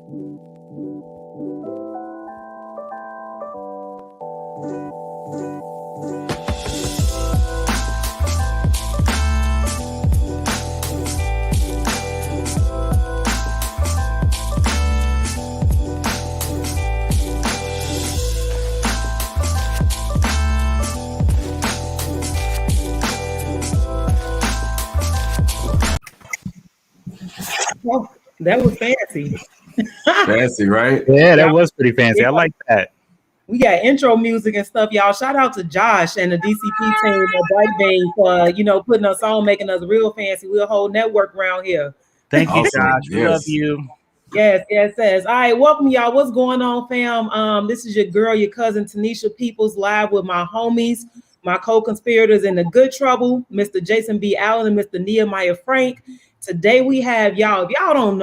Oh, that was fancy. Fancy, right? Yeah, that was pretty fancy. I like that. We got intro music and stuff, y'all. Shout out to Josh and the DCP team at Bright Bay for putting us on, making us real fancy. We're a whole network around here. Thank you, Awesome. Josh. We Yes. love you. Yes. All right, welcome y'all. What's going on, fam? This is your girl, your cousin Tanesha Peoples, live with my homies, my co-conspirators in the good trouble, Mr. Jason B. Allen and Mr. Nehemiah Frank. Today we have y'all. If y'all don't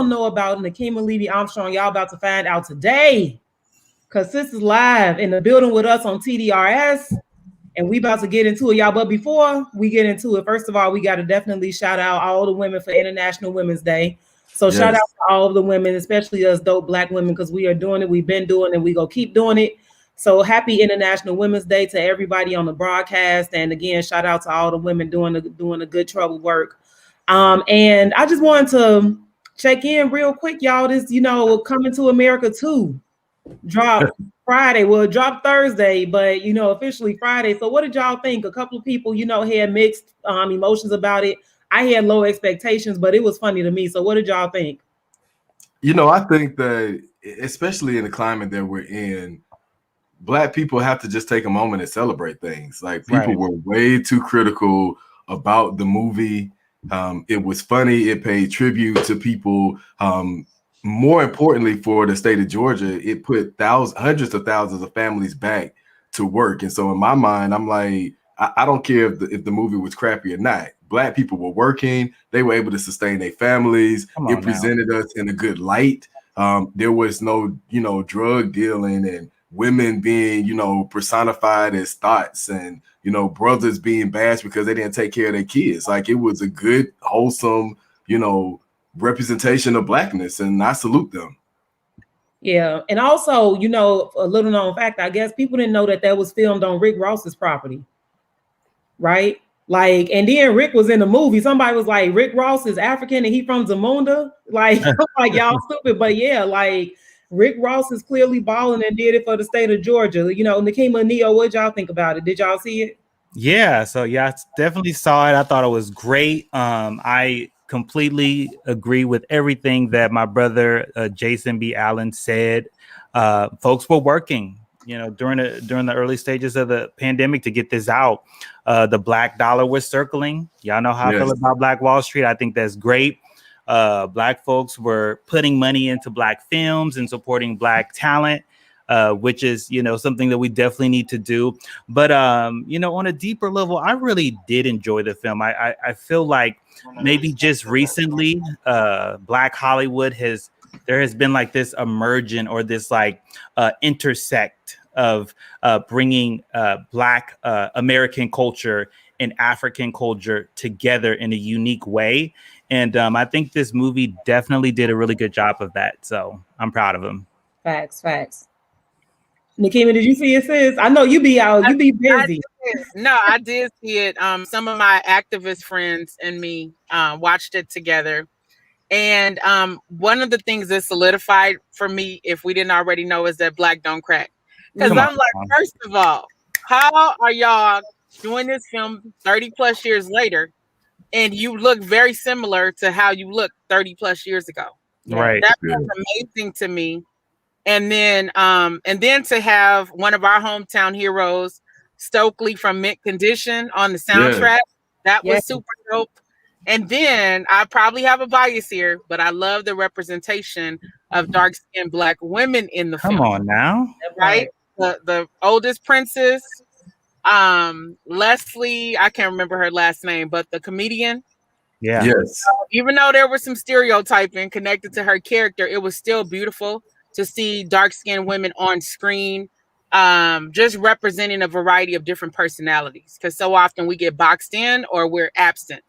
know about Nekima Levy-Armstrong, y'all about to find out today. Cause this is live in the building with us on TDRS. And we about to get into it, y'all. But before we get into it, first of all, we got to definitely shout out all the women for International Women's Day. So shout out to all of the women, especially us dope Black women, because we are doing it. We've been doing it. We gonna keep doing it. So happy International Women's Day to everybody on the broadcast. And again, shout out to all the women doing the good trouble work. And I just wanted to check in real quick, y'all. This, Coming to America 2 drop Friday. Well, it dropped Thursday, but officially Friday. So what did y'all think? A couple of people, had mixed emotions about it. I had low expectations, but it was funny to me. So what did y'all think? I think that especially in the climate that we're in, Black people have to just take a moment and celebrate things. Like people were way too critical about the movie. It was funny. It paid tribute to people. More importantly, for the state of Georgia, it put hundreds of thousands of families back to work. And so in my mind, I'm like, I don't care if the movie was crappy or not. Black people were working. They were able to sustain their families. It presented us in a good light. There was no, drug dealing and women being, personified as thoughts and, brothers being bashed because they didn't take care of their kids. Like it was a good, wholesome, representation of Blackness, and I salute them. Yeah, and also, a little known fact, I guess people didn't know that was filmed on Rick Ross's property, right? Like, and then Rick was in the movie. Somebody was like, Rick Ross is African and he from Zamunda. Like, like y'all stupid, but yeah, like Rick Ross is clearly balling and did it for the state of Georgia. Nekima, Neo, what y'all think about it? Did y'all see it? Yeah, so I definitely saw it. I thought it was great. I completely agree with everything that my brother Jason B. Allen said. Folks were working, during the early stages of the pandemic to get this out. The Black dollar was circling. Y'all know how I feel about Black Wall Street. I think that's great. Black folks were putting money into Black films and supporting Black talent, which is, something that we definitely need to do. But, on a deeper level, I really did enjoy the film. I feel like maybe just recently, Black Hollywood there has been like this emergent or this like intersect of bringing Black American culture and African culture together in a unique way. And I think this movie definitely did a really good job of that. So I'm proud of him. Facts. Nekima, did you see it, sis? I know you be out, you be busy. I did see it. Some of my activist friends and me watched it together. And one of the things that solidified for me, if we didn't already know, is that Black don't crack. Because I'm like, first of all, how are y'all doing this film 30 plus years later and you look very similar to how you looked 30 plus years ago? Right. That was amazing to me. And then to have one of our hometown heroes, Stokely from Mint Condition, on the soundtrack, that was super dope. And then I probably have a bias here, but I love the representation of dark-skinned Black women in the film. Come on now. Right? The oldest princess, Leslie, I can't remember her last name, but the comedian. Yeah. Yes. Even though there was some stereotyping connected to her character, it was still beautiful to see dark-skinned women on screen, just representing a variety of different personalities. Because so often we get boxed in or we're absent.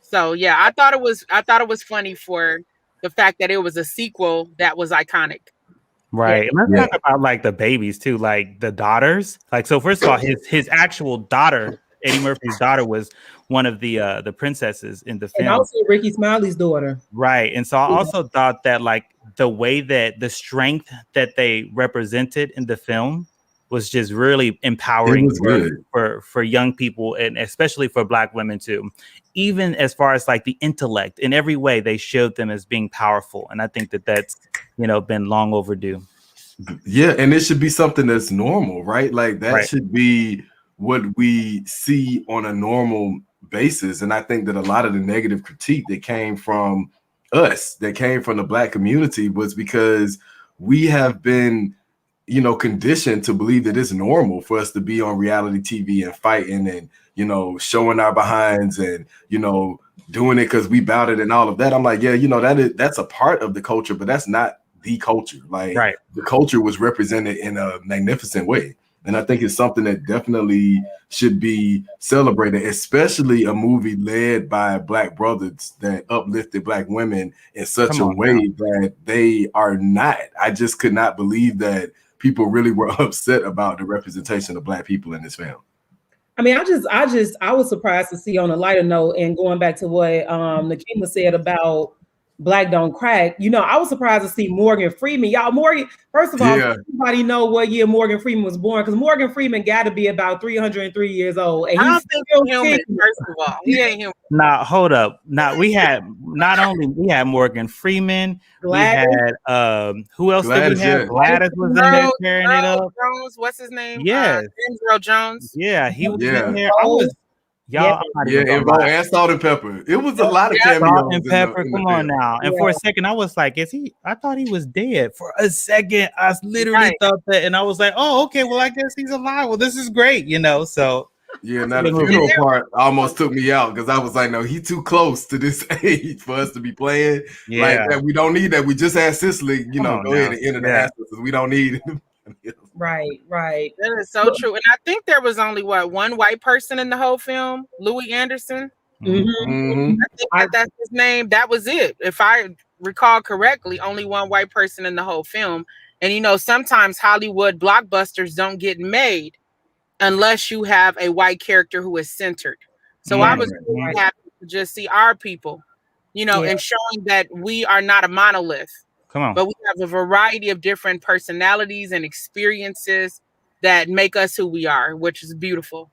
So yeah, I thought it was funny for the fact that it was a sequel that was iconic. Right. And let's talk about like the babies too, like the daughters. Like, so first of all, his actual daughter, Eddie Murphy's daughter, was one of the princesses in the film. And also Ricky Smiley's daughter. Right. And so I also thought that like the way that the strength that they represented in the film was just really empowering for young people, and especially for Black women too. Even as far as like the intellect, in every way they showed them as being powerful. And I think that that's, been long overdue. Yeah, and it should be something that's normal, right? Like that should be what we see on a normal basis. And I think that a lot of the negative critique that came from us, that came from the Black community, was because we have been, conditioned to believe that it's normal for us to be on reality TV and fighting and, showing our behinds and, doing it because we bout it and all of that. I'm like, that's a part of the culture, but that's not the culture. Like the culture was represented in a magnificent way. And I think it's something that definitely should be celebrated, especially a movie led by Black brothers that uplifted Black women in such a way that they are not. I just could not believe that people really were upset about the representation of Black people in this film. I mean, I was surprised to see, on a lighter note, and going back to what Nekima said about Black Don't Crack, I was surprised to see Morgan Freeman. Y'all, first of all, everybody know what year Morgan Freeman was born, because Morgan Freeman got to be about 303 years old. And I don't think he's human, first of all. He ain't human. Now, hold up. Now, we had Morgan Freeman. Gladys. We had, who else did we have? Gladys was in there tearing it up. Jones, what's his name? Yes. Gerald Jones. Yeah, he was in there. I was... Y'all, and Salt and Pepper. It was a lot of cameos. Salt and Pepper, come on now. And for a second, I was like, I thought he was dead. For a second, I literally thought that, and I was like, oh, okay, well, I guess he's alive. Well, this is great, so. Yeah, now the funeral part almost took me out, because I was like, no, he's too close to this age for us to be playing. Like that. We don't need that. We just had Cicely, go ahead and enter the answers. We don't need it. Right. That is so true. And I think there was only one white person in the whole film, Louis Anderson. Mm-hmm. I think that's his name. That was it. If I recall correctly, only one white person in the whole film. And sometimes Hollywood blockbusters don't get made unless you have a white character who is centered. So I was really happy to just see our people, and showing that we are not a monolith. Come on. But we have a variety of different personalities and experiences that make us who we are, which is beautiful.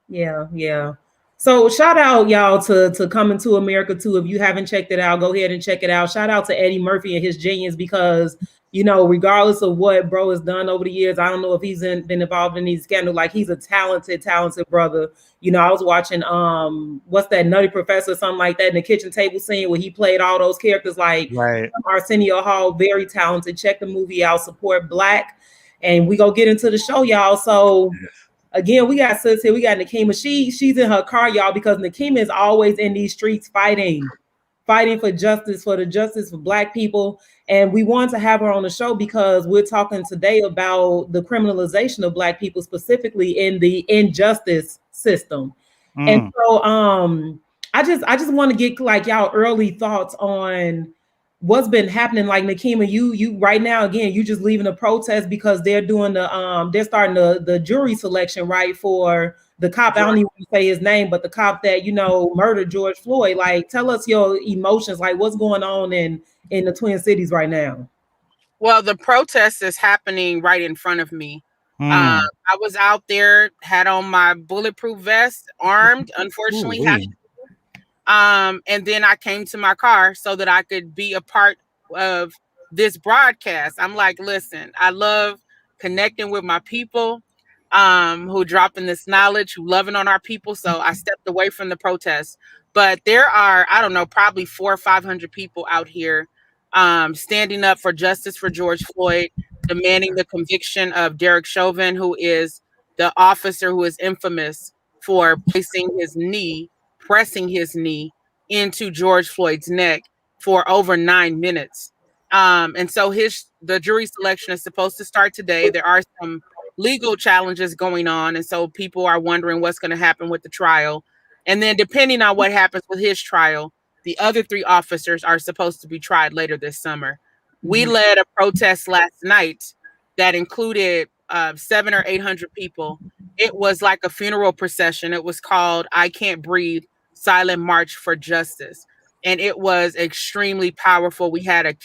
Yeah. So shout out, y'all, to Coming to America too. If you haven't checked it out, go ahead and check it out. Shout out to Eddie Murphy and his genius, because regardless of what bro has done over the years, I don't know if he's been involved in these scandals. Like, he's a talented brother. I was watching what's that, Nutty Professor, something like that, in the kitchen table scene where he played all those characters, like Arsenio Hall. Very talented. Check the movie out. Support Black, and we go get into the show, y'all. So again, we got sis here. We got Nekima. She's in her car, y'all, because Nekima is always in these streets fighting for justice, for the justice for Black people. And we want to have her on the show because we're talking today about the criminalization of Black people, specifically in the injustice system. And so I just want to get like y'all early thoughts on what's been happening. Like, Nekima, you right now, again, you just leaving the protest because they're doing they're starting the jury selection, right, for the cop. I don't even want to say his name, but the cop that murdered George Floyd. Like, tell us your emotions, like what's going on in the Twin Cities right now. Well, the protest is happening right in front of me. I was out there, had on my bulletproof vest, armed, unfortunately. And then I came to my car so that I could be a part of this broadcast. I'm like, listen, I love connecting with my people who dropping this knowledge, who loving on our people. So I stepped away from the protest. But there are, I don't know, probably 400 or 500 people out here standing up for justice for George Floyd, demanding the conviction of Derek Chauvin, who is the officer who is infamous for pressing his knee into George Floyd's neck for over 9 minutes. And so the jury selection is supposed to start today. There are some legal challenges going on. And so people are wondering what's going to happen with the trial. And then depending on what happens with his trial, The other 3 officers are supposed to be tried later this summer. We led a protest last night that included 700 or 800 people. It was like a funeral procession. It was called I Can't Breathe, Silent March for Justice. And it was extremely powerful. We had a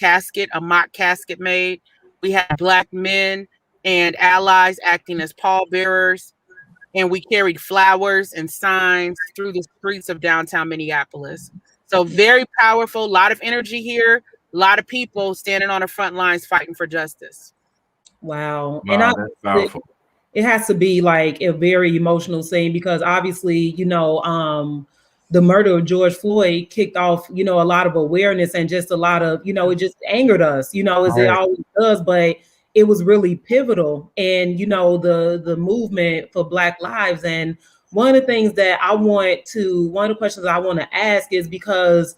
mock casket made. We had Black men and allies acting as pallbearers. And we carried flowers and signs through the streets of downtown Minneapolis. So very powerful, a lot of energy here, a lot of people standing on the front lines fighting for justice. Wow. And that's powerful. It has to be like a very emotional scene because obviously, the murder of George Floyd kicked off, a lot of awareness and just a lot of, it just angered us, as it always does. But it was really pivotal and, the movement for Black lives. And one of the things that one of the questions I want to ask is because,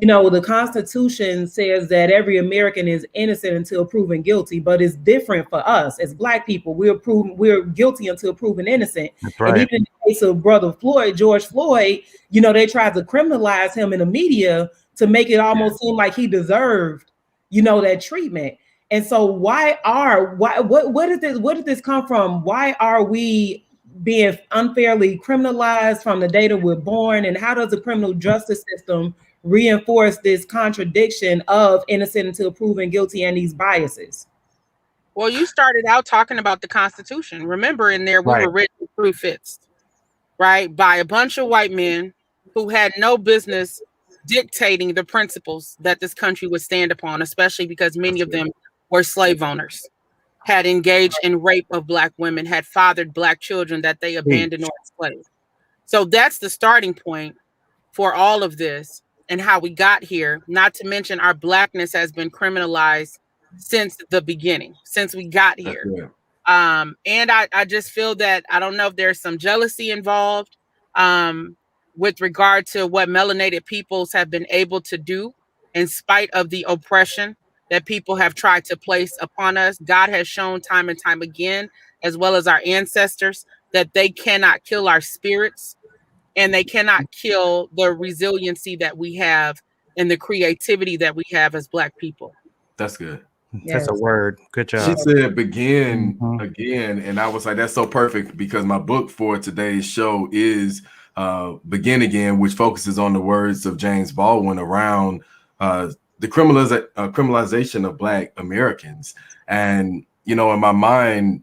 the Constitution says that every American is innocent until proven guilty, but it's different for us as Black people. We're guilty until proven innocent. Right. And even in the case of George Floyd, they tried to criminalize him in the media to make it almost seem like he deserved, that treatment. And so what did this come from? Why are we being unfairly criminalized from the day that we're born? And how does the criminal justice system reinforce this contradiction of innocent until proven guilty and these biases? Well, you started out talking about the Constitution. Remember, in there, we were written prefixed, right, by a bunch of white men who had no business dictating the principles that this country would stand upon, especially because many of them were slave owners, had engaged in rape of Black women, had fathered Black children that they abandoned or enslaved. So that's the starting point for all of this and how we got here. Not to mention our Blackness has been criminalized since the beginning, since we got here. And I just feel that, I don't know if there's some jealousy involved with regard to what melanated peoples have been able to do in spite of the oppression that people have tried to place upon us. God has shown time and time again, as well as our ancestors, that they cannot kill our spirits and they cannot kill the resiliency that we have and the creativity that we have as Black people. That's good. That's a word. Good job. She said begin again. And I was like, that's so perfect because my book for today's show is Begin Again, which focuses on the words of James Baldwin around the criminalization of Black Americans. And, in my mind,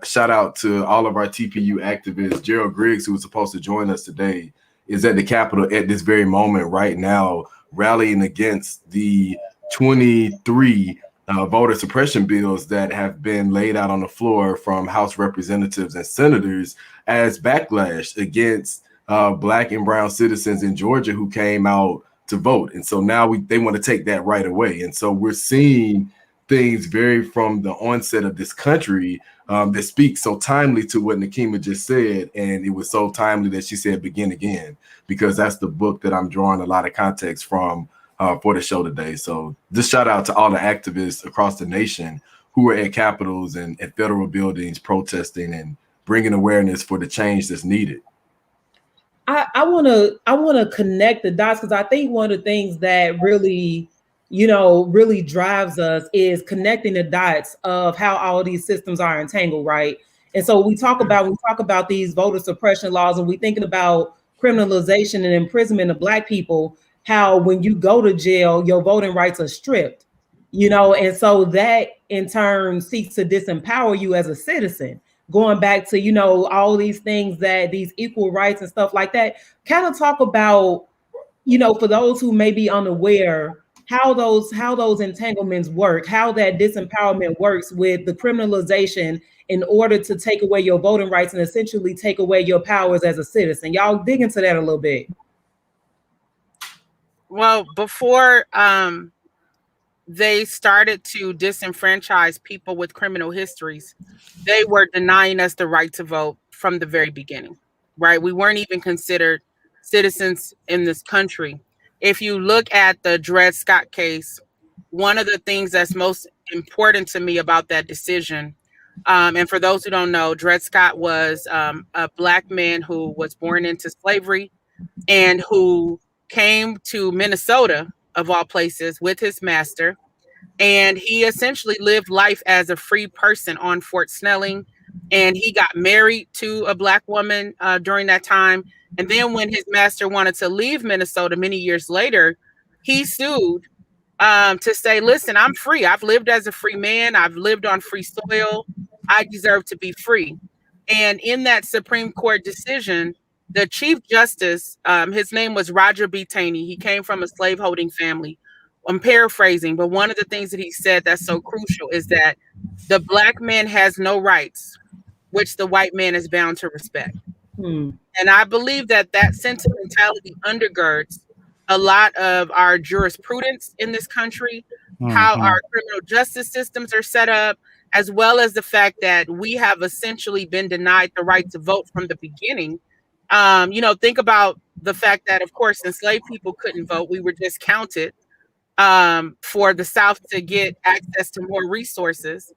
shout out to all of our TPU activists. Gerald Griggs, who was supposed to join us today, is at the Capitol at this very moment right now, rallying against the 23 voter suppression bills that have been laid out on the floor from House representatives and senators as backlash against Black and brown citizens in Georgia who came out to vote. And so now they want to take that right away. And so we're seeing things very from the onset of this country that speak so timely to what Nekima just said. And it was so timely that she said begin again, because that's the book that I'm drawing a lot of context from for the show today. So just shout out to all the activists across the nation who are at capitals and at federal buildings protesting and bringing awareness for the change that's needed. I want to connect the dots because I think one of the things that really drives us is connecting the dots of how all these systems are entangled, right? And so we talk about these voter suppression laws, and we thinking about criminalization and imprisonment of Black people, how when you go to jail, your voting rights are stripped, and so that in turn seeks to disempower you as a citizen. Going back to, all these things that these equal rights and stuff like that, kind of talk about, for those who may be unaware, how those entanglements work, how that disempowerment works with the criminalization in order to take away your voting rights and essentially take away your powers as a citizen. Y'all dig into that a little bit. Well, before they started to disenfranchise people with criminal histories, they were denying us the right to vote from the very beginning, right? We weren't even considered citizens in this country. If you look at the Dred Scott case, one of the things that's most important to me about that decision, and for those who don't know, Dred Scott was a Black man who was born into slavery and who came to Minnesota, of all places, with his master, and he essentially lived life as a free person on Fort Snelling. And he got married to a Black woman during that time. And then when his master wanted to leave Minnesota many years later, he sued to say, listen, I'm free. I've lived as a free man. I've lived on free soil. I deserve to be free. And in that Supreme Court decision, the Chief Justice, his name was Roger B. Taney. He came from a slaveholding family. I'm paraphrasing, but one of the things that he said that's so crucial is that the Black man has no rights, which the white man is bound to respect. And I believe that that sentimentality undergirds a lot of our jurisprudence in this country, how our criminal justice systems are set up, as well as the fact that we have essentially been denied the right to vote from the beginning. Think about the fact that, of course, enslaved people couldn't vote. We were just counted for the South to get access to more resources.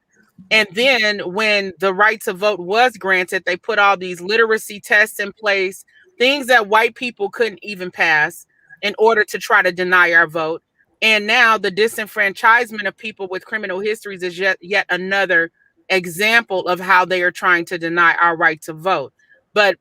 And then when the right to vote was granted, they put all these literacy tests in place, things that white people couldn't even pass in order to try to deny our vote. And now the disenfranchisement of people with criminal histories is yet another example of how they are trying to deny our right to vote. But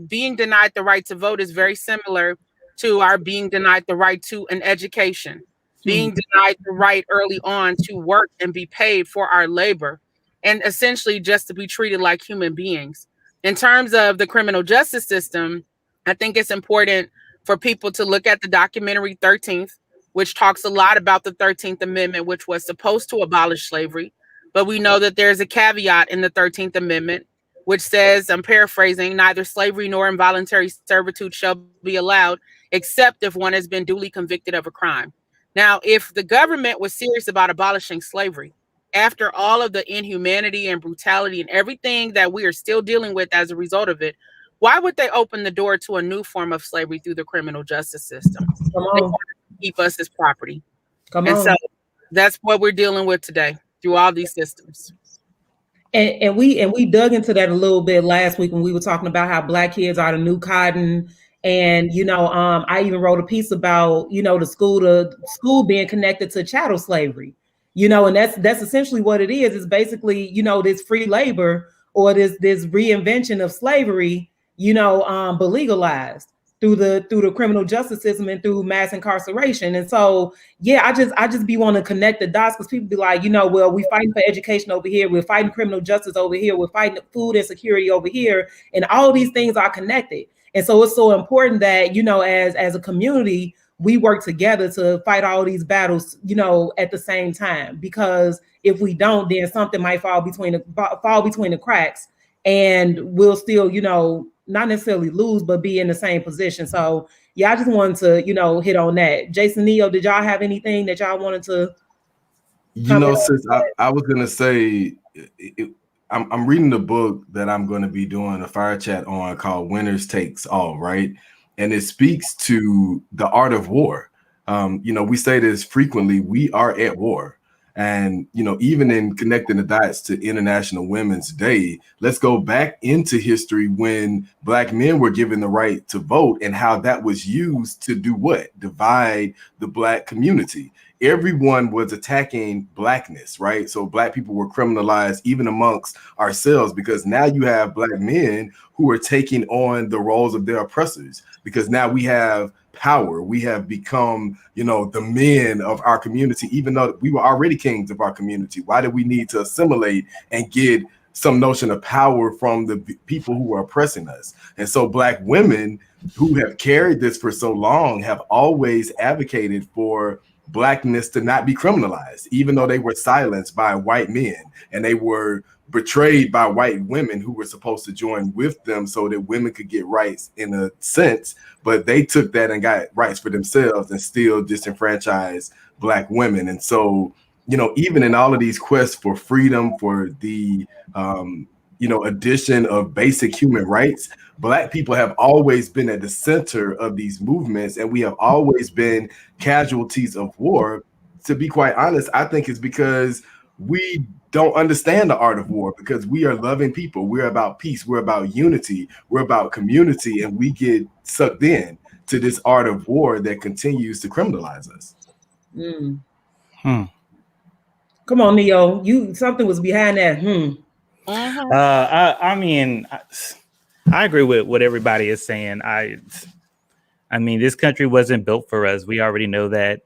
being denied the right to vote is very similar to our being denied the right to an education, being denied the right early on to work and be paid for our labor, and essentially just to be treated like human beings. In terms of the criminal justice system, I think it's important for people to look at the documentary 13th, which talks a lot about the 13th Amendment, which was supposed to abolish slavery. But we know that there's a caveat in the 13th Amendment, which says, I'm paraphrasing, neither slavery nor involuntary servitude shall be allowed, except if one has been duly convicted of a crime. Now, if the government was serious about abolishing slavery, after all of the inhumanity and brutality and everything that we are still dealing with as a result of it, why would they open the door to a new form of slavery through the criminal justice system? Come They on. want to keep us as property. Come And on. so that's what we're dealing with today through all these systems. And we dug into that a little bit last week when we were talking about how Black kids are the new cotton. And I even wrote a piece about the school being connected to chattel slavery. And that's essentially what it is. It's basically this free labor or this reinvention of slavery, but legalized through the criminal justice system and through mass incarceration. And so, yeah, I just be wanting to connect the dots because people be like, well, we fighting for education over here, we're fighting criminal justice over here, we're fighting food insecurity over here, and all these things are connected. And so it's so important that as a community, we work together to fight all these battles, at the same time. Because if we don't, then something might fall between the cracks, and we'll still, not necessarily lose, but be in the same position. So yeah, I just wanted to, hit on that. Jason, Neo, did y'all have anything that y'all wanted to? Sis, I was gonna say, I'm reading the book that I'm going to be doing a fire chat on called Winners Takes All, right? And it speaks to the art of war. We say this frequently, we are at war. And, even in connecting the dots to International Women's Day, let's go back into history when Black men were given the right to vote and how that was used to do what? Divide the Black community. Everyone was attacking Blackness, right? So Black people were criminalized even amongst ourselves, because now you have Black men who are taking on the roles of their oppressors, because now we have power. We have become, the men of our community, even though we were already kings of our community. Why do we need to assimilate and get some notion of power from the people who are oppressing us? And so Black women who have carried this for so long have always advocated for Blackness to not be criminalized, even though they were silenced by white men and they were betrayed by white women who were supposed to join with them so that women could get rights in a sense, but they took that and got rights for themselves and still disenfranchised Black women. And so, even in all of these quests for freedom, for the, addition of basic human rights, Black people have always been at the center of these movements, and we have always been casualties of war. To be quite honest, I think it's because we don't understand the art of war, because we are loving people. We're about peace. We're about unity. We're about community, and we get sucked in. to this art of war that continues to criminalize us. Come on, Neo. Something was behind that. I mean, I agree with what everybody is saying. I mean, this country wasn't built for us. We already know that.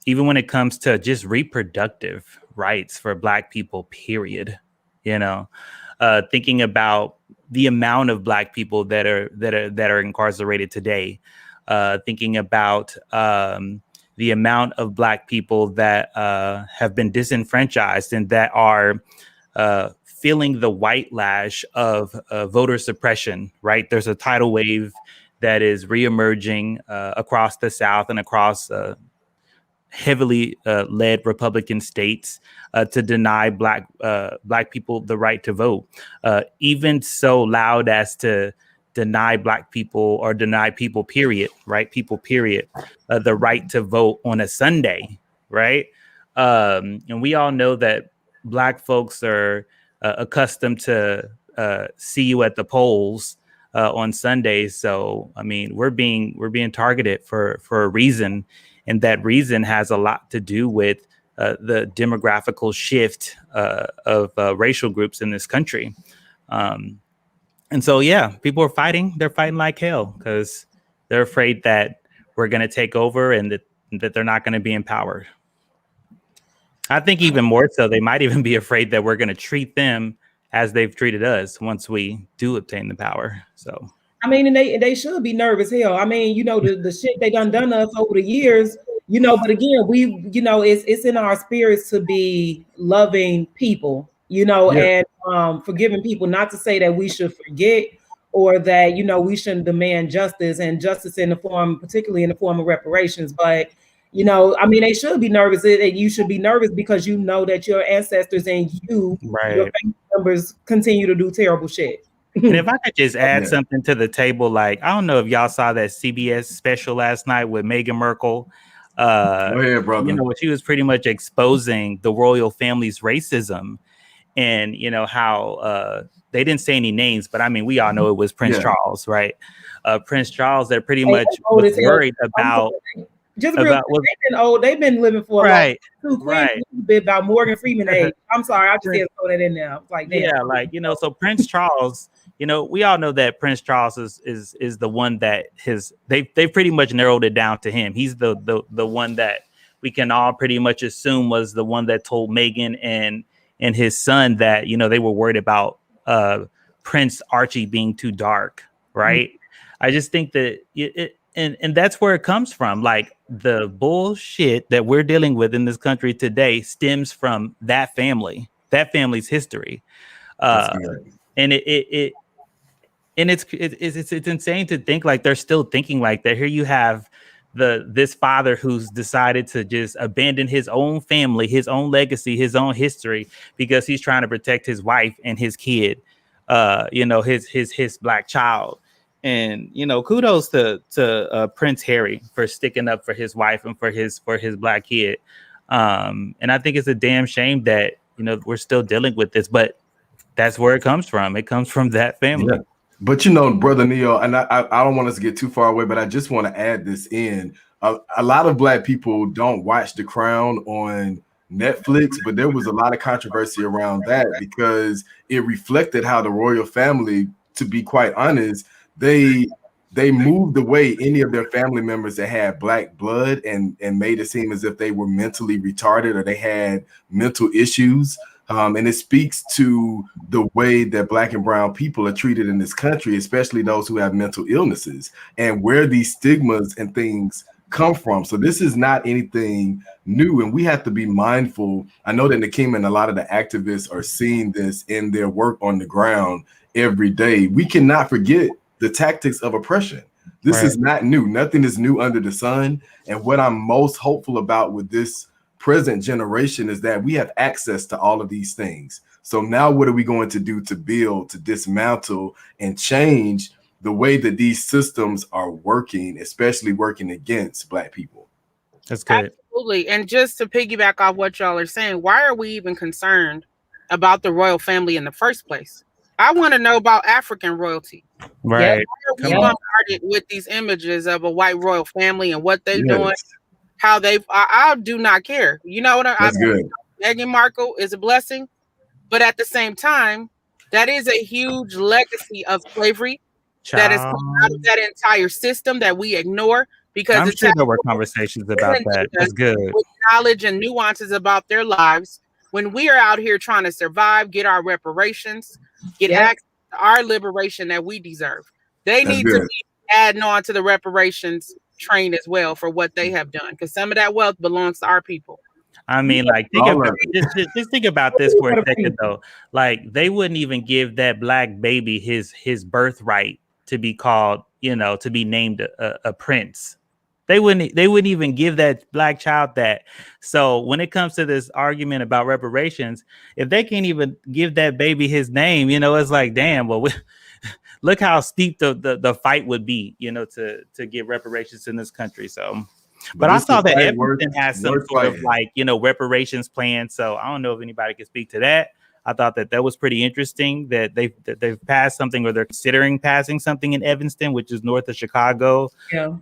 Even when it comes to just reproductive rights for Black people, period. Thinking about the amount of Black people that are incarcerated today, thinking about the amount of Black people that have been disenfranchised and that are feeling the white lash of voter suppression, right? There's a tidal wave that is reemerging across the South and across heavily led Republican states to deny Black people the right to vote, even so loud as to deny Black people or deny people, period, right? People, period, the right to vote on a Sunday, right? And we all know that Black folks are accustomed to see you at the polls on Sundays. So, I mean, we're being targeted for a reason. And that reason has a lot to do with the demographical shift of racial groups in this country. And so, yeah, people are fighting. They're fighting like hell because they're afraid that we're going to take over and that they're not going to be empowered. I think even more so, they might even be afraid that we're going to treat them as they've treated us once we do obtain the power. So. I mean, and they should be nervous. Hell, I mean, the shit they done us over the years, but again, it's in our spirits to be loving people, and forgiving people. Not to say that we should forget or that, we shouldn't demand justice and justice particularly in the form of reparations. But, I mean, they should be nervous. You should be nervous because you know that your ancestors and your family members continue to do terrible shit. And if I could just add something to the table, like, I don't know if y'all saw that CBS special last night with Meghan Merkel. Go ahead, brother. She was pretty much exposing the royal family's racism and, how they didn't say any names, but I mean, we all know it was Prince Charles, right? Prince Charles, that pretty much was worried about. Just real quick, they've been living for a bit about Morgan Freeman age. I'm sorry, I just had to throw that in there. I was like, damn. So Prince Charles, we all know that Prince Charles is the one that they pretty much narrowed it down to him. He's the one that we can all pretty much assume was the one that told Meghan and his son that, they were worried about Prince Archie being too dark, right? I just think that and that's where it comes from. Like, the bullshit that we're dealing with in this country today stems from that family's history. And it's insane to think like they're still thinking like that. Here you have this father who's decided to just abandon his own family, his own legacy, his own history, because he's trying to protect his wife and his kid, his Black child. And, kudos to Prince Harry for sticking up for his wife and for his Black kid. And I think it's a damn shame that, we're still dealing with this, but that's where it comes from. It comes from that family. Yeah. But, Brother Neo, and I don't want us to get too far away, but I just want to add this in. A lot of Black people don't watch The Crown on Netflix, but there was a lot of controversy around that because it reflected how the royal family, to be quite honest, they moved away any of their family members that had Black blood and made it seem as if they were mentally retarded or they had mental issues. And it speaks to the way that Black and brown people are treated in this country, especially those who have mental illnesses, and where these stigmas and things come from. So this is not anything new, and we have to be mindful. I know that Nekima and a lot of the activists are seeing this in their work on the ground every day. We cannot forget the tactics of oppression. This is not new. Nothing is new under the sun. And what I'm most hopeful about with this present generation is that we have access to all of these things. So now what are we going to do to build, to dismantle, and change the way that these systems are working, especially working against Black people? That's good. Absolutely. And just to piggyback off what y'all are saying, why are we even concerned about the royal family in the first place? I want to know about African royalty. Right. Why are we bombarded with these images of a white royal family and what they doing, how I do not care. You know what That's good. Meghan Markle is a blessing, but at the same time, that is a huge legacy of slavery that is out of that entire system that we ignore because I'm sure there were conversations about that. That's good. With knowledge and nuances about their lives. When we are out here trying to survive, get our reparations, get access to our liberation that we deserve, they need to be adding on to the reparations train as well for what they have done, because some of that wealth belongs to our people. I mean, like, just think about this for a second, though. Like, they wouldn't even give that black baby his birthright to be called, to be named a prince. They wouldn't even give that black child that. So when it comes to this argument about reparations, if they can't even give that baby his name, it's like, damn, well, look how steep the fight would be, to get reparations in this country. So. But I saw that Evanston has some sort of reparations plan. So I don't know if anybody can speak to that. I thought that was pretty interesting that they've passed something, or they're considering passing something in Evanston, which is north of Chicago. Yeah.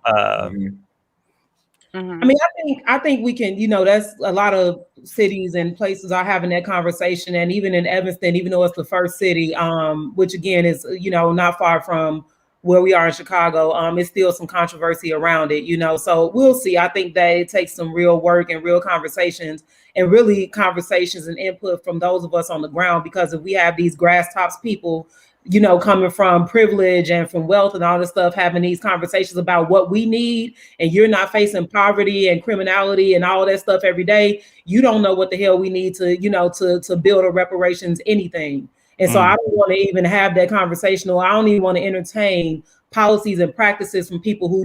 I mean, I think we can, that's a lot of cities and places are having that conversation. And even in Evanston, even though it's the first city, which again is, not far from where we are in Chicago, it's still some controversy around it, so we'll see. I think that it takes some real work and real conversations, and really conversations and input from those of us on the ground, because if we have these grass tops people, coming from privilege and from wealth and all this stuff, having these conversations about what we need, and you're not facing poverty and criminality and all that stuff every day, you don't know what the hell we need to, to build a reparations anything. And so I don't want to even have that conversation, or I don't even want to entertain policies and practices from people who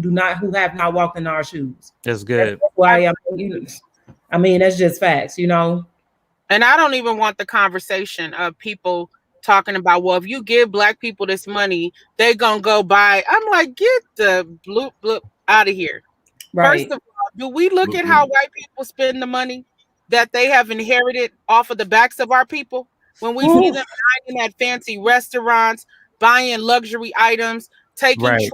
have not walked in our shoes. That's good. That's why I mean, that's just facts, And I don't even want the conversation of people talking about, well, if you give black people this money, they're gonna go buy. I'm like, get the bloop out of here. Right. First of all, do we look at how white people spend the money that they have inherited off of the backs of our people? When we see them dining at fancy restaurants, buying luxury items, taking trips,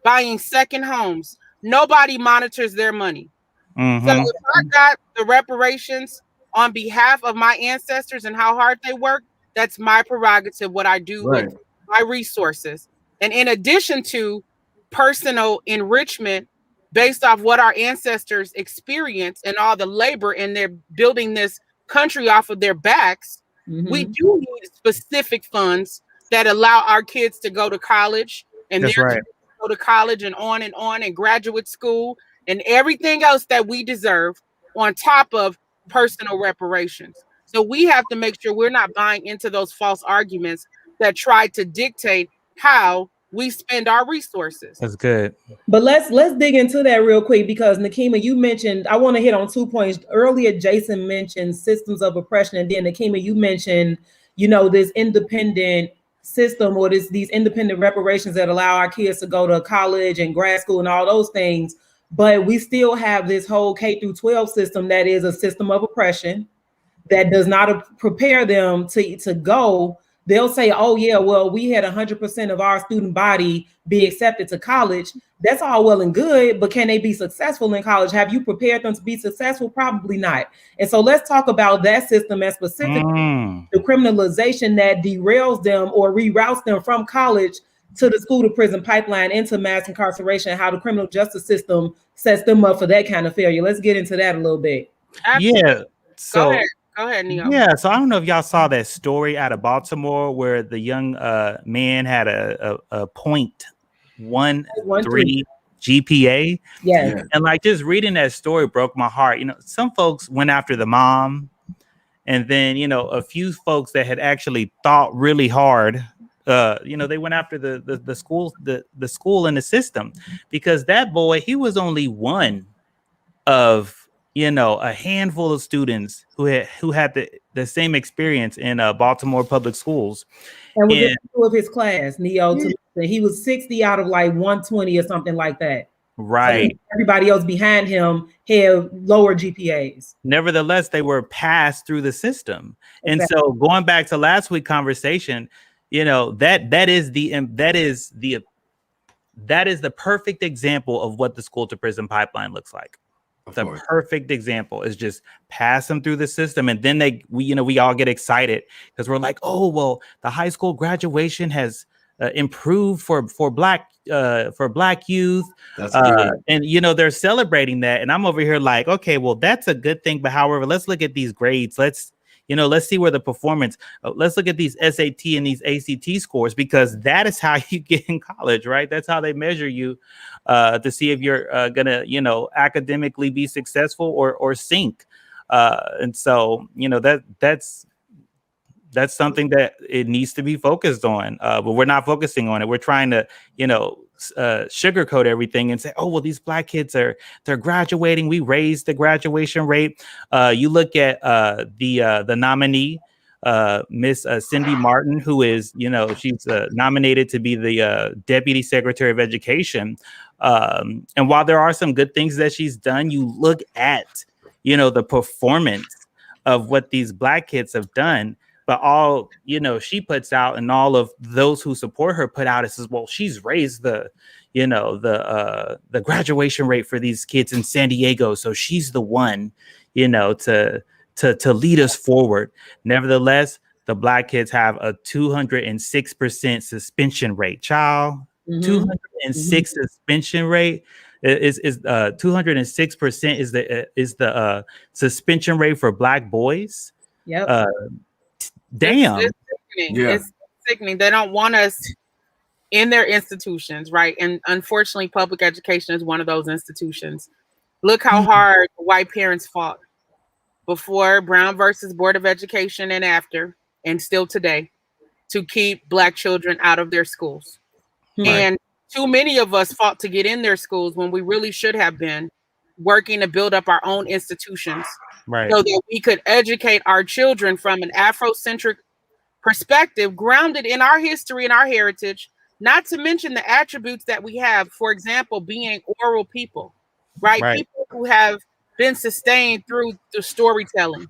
buying second homes, nobody monitors their money. So if I got the reparations on behalf of my ancestors and how hard they work, that's my prerogative, what I do with my resources. And in addition to personal enrichment based off what our ancestors experienced and all the labor, and they're building this country off of their backs, we do need specific funds that allow our kids to go to college, and go to college and graduate school and everything else that we deserve, on top of personal reparations. So we have to make sure we're not buying into those false arguments that try to dictate how we spend our resources. That's good. But let's dig into that real quick, because Nekima, you mentioned, I want to hit on 2 points. Earlier, Jason mentioned systems of oppression, and then Nekima, you mentioned, this independent system, or these independent reparations that allow our kids to go to college and grad school and all those things. But we still have this whole K through 12 system that is a system of oppression that does not prepare them to go. They'll say, oh yeah, well, we had 100% of our student body be accepted to college. That's all well and good, but can they be successful in college? Have you prepared them to be successful? Probably not. And so let's talk about that system, and specifically the criminalization that derails them or reroutes them from college to the school to prison pipeline, into mass incarceration, how the criminal justice system sets them up for that kind of failure. Let's get into that a little bit. Absolutely. Yeah. So Go ahead, Neo. Yeah, so I don't know if y'all saw that story out of Baltimore where the young man had a 0.13 GPA. Yeah. And like, just reading that story broke my heart. Some folks went after the mom, and then, a few folks that had actually thought really hard, they went after the school and the system, because that boy, he was only one of a handful of students who had the same experience in Baltimore public schools. And was two of his class, Neo, he was 60 out of like 120 or something like that. Right. So everybody else behind him had lower GPAs. Nevertheless, they were passed through the system. Exactly. And so going back to last week's conversation, you know, that is the perfect example of what the school to prison pipeline looks like. The perfect example is just pass them through the system, and then we all get excited because we're like, oh well, the high school graduation has improved for black youth. That's good. And you know, they're celebrating that, and I'm over here like, okay, well, that's a good thing, but however, let's look at these grades. Let's see where the performance. Let's look at these SAT and these ACT scores, because that is how you get in college, right? That's how they measure you to see if you're gonna, academically be successful or sink. And so, that's something that it needs to be focused on. But we're not focusing on it. We're trying to, sugarcoat everything and say, oh, well, these black kids they're graduating. We raised the graduation rate. You look at the nominee, Miss Cindy Martin, who is, she's nominated to be the Deputy Secretary of Education. And while there are some good things that she's done, you look at, the performance of what these black kids have done. But all, she puts out, and all of those who support her put out, is, well, she's raised the graduation rate for these kids in San Diego, so she's the one, to lead us forward. Nevertheless, the black kids have a 206% suspension rate. Child, 206 suspension rate is 206% is the suspension rate for black boys. Yep. Damn. It's sickening. Yeah. It's sickening. They don't want us in their institutions, right? And unfortunately, public education is one of those institutions. Look how hard white parents fought before Brown versus Board of Education, and after, and still today, to keep black children out of their schools. Right. And too many of us fought to get in their schools when we really should have been working to build up our own institutions. Right. So that we could educate our children from an Afrocentric perspective, grounded in our history and our heritage, not to mention the attributes that we have, for example, being oral people, right? People who have been sustained through the storytelling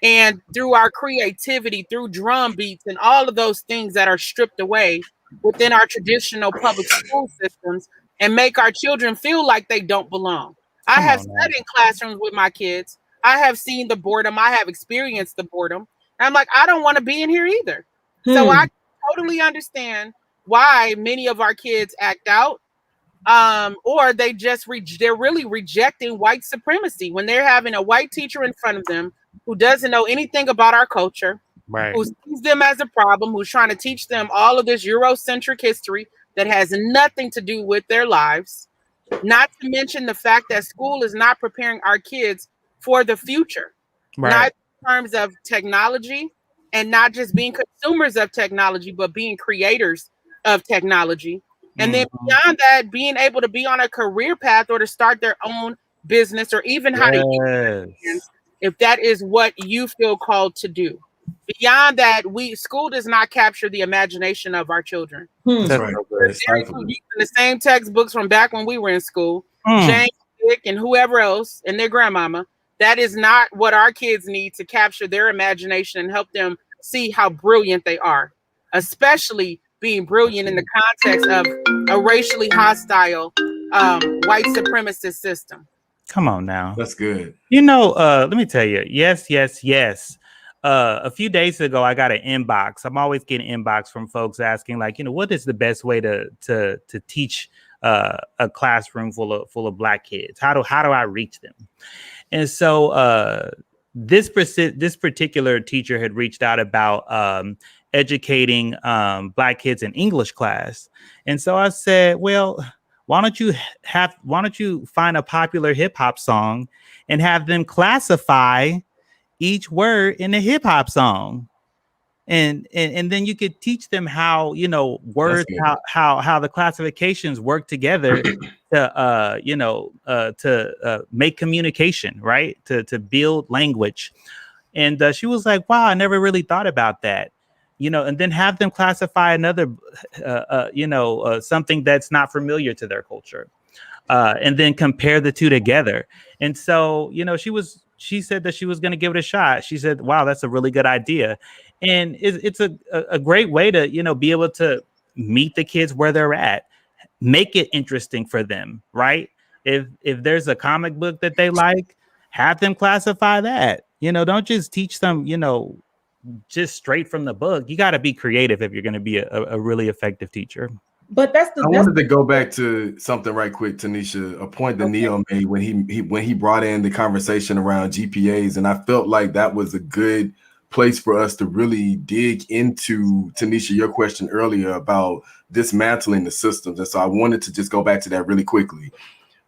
and through our creativity, through drum beats and all of those things that are stripped away within our traditional public school systems and make our children feel like they don't belong. I have sat in classrooms with my kids. I have seen the boredom. I have experienced the boredom. And I'm like, I don't want to be in here either. So I totally understand why many of our kids act out, or they just they're really rejecting white supremacy when they're having a white teacher in front of them who doesn't know anything about our culture, who sees them as a problem, who's trying to teach them all of this Eurocentric history that has nothing to do with their lives. Not to mention the fact that school is not preparing our kids for the future, not in terms of technology, and not just being consumers of technology, but being creators of technology. And then beyond that, being able to be on a career path or to start their own business, or even how to use it, if that is what you feel called to do. Beyond that, school does not capture the imagination of our children. That's right. They're using the same textbooks from back when we were in school, Jane, Dick, and whoever else, and their grandmama. That is not what our kids need to capture their imagination and help them see how brilliant they are, especially being brilliant in the context of a racially hostile white supremacist system. Come on now. That's good. Let me tell you, yes. A few days ago, I got an inbox. I'm always getting inbox from folks asking, like, what is the best way to teach a classroom full of black kids? How do I reach them? And so this particular teacher had reached out about educating black kids in English class. And so I said, well, why don't you find a popular hip hop song and have them classify each word in a hip hop song, and then you could teach them how words, how the classifications work together to make communication, right, to build language. And she was like, wow, I never really thought about that. And then have them classify another something that's not familiar to their culture, and then compare the two together. And so she she said that she was going to give it a shot. She said, wow, that's a really good idea. And it's a great way to, you know, be able to meet the kids where they're at, make it interesting for them, right? If there's a comic book that they like, have them classify that. You know, don't just teach them, you know, just straight from the book. You got to be creative if you're going to be a really effective teacher. But I wanted to go back to something right quick, Tanesha, a point that Neo made when he brought in the conversation around GPAs, and I felt like that was a good place for us to really dig into, Tanesha, your question earlier about dismantling the systems. And so I wanted to just go back to that really quickly.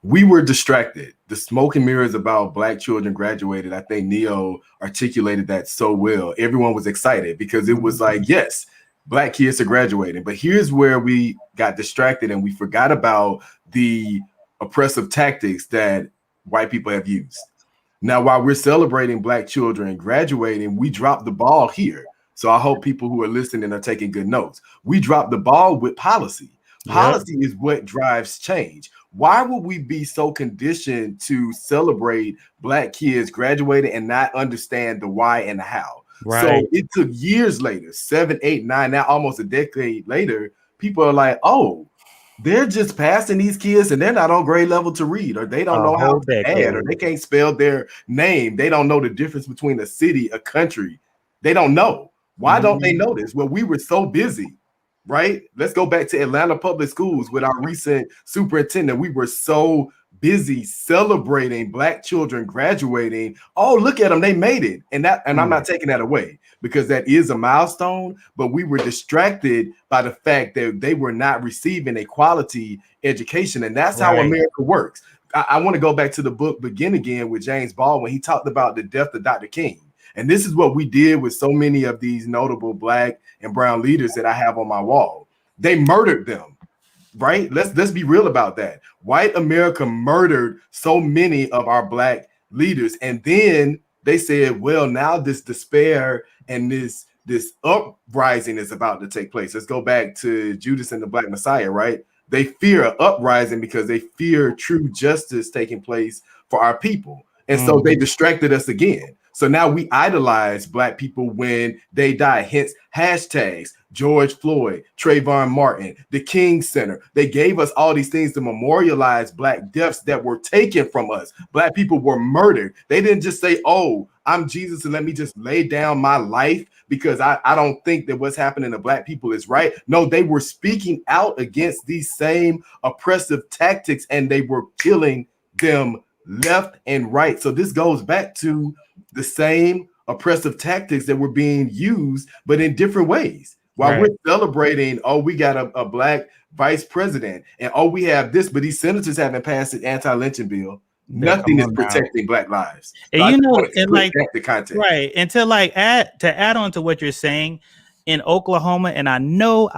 We were distracted. The smoke and mirrors about Black children graduated. I think Neo articulated that so well. Everyone was excited because it was like, yes, Black kids are graduating. But here's where we got distracted and we forgot about the oppressive tactics that white people have used. Now, while we're celebrating Black children graduating, we dropped the ball here. So I hope people who are listening are taking good notes. We dropped the ball with policy. Policy is what drives change. Why would we be so conditioned to celebrate Black kids graduating and not understand the why and the how? Right. So it took years later, 7, 8, 9, now almost a decade later, people are like, oh, they're just passing these kids and they're not on grade level to read, or they don't know how to add, or they can't spell their name. They don't know the difference between a city, a country. They don't know. Why don't they know this? Well, we were so busy. Right? Let's go back to Atlanta Public Schools with our recent superintendent. We were so busy celebrating Black children graduating. Oh, look at them, they made it. And I'm not taking that away because that is a milestone, but we were distracted by the fact that they were not receiving a quality education. And that's how America works. I want to go back to the book Begin Again with James Baldwin. He talked about the death of Dr. King. And this is what we did with so many of these notable Black and brown leaders that I have on my wall. They murdered them, right? Let's be real about that. White America murdered so many of our Black leaders. And then they said, well, now this despair and this uprising is about to take place. Let's go back to Judas and the Black Messiah, right? They fear an uprising because they fear true justice taking place for our people. And so they distracted us again. So now we idolize Black people when they die. Hence, hashtags, George Floyd, Trayvon Martin, the King Center. They gave us all these things to memorialize Black deaths that were taken from us. Black people were murdered. They didn't just say, oh, I'm Jesus and let me just lay down my life because I don't think that what's happening to Black people is right. No, they were speaking out against these same oppressive tactics and they were killing them left and right. So this goes back to the same oppressive tactics that were being used, but in different ways. While we're celebrating, oh, we got a Black vice president, and oh, we have this, but these senators haven't passed an anti-lynching bill. Nothing is protecting Black lives. And so you know, and like the context. Right, and to add on to what you're saying, in Oklahoma, and I know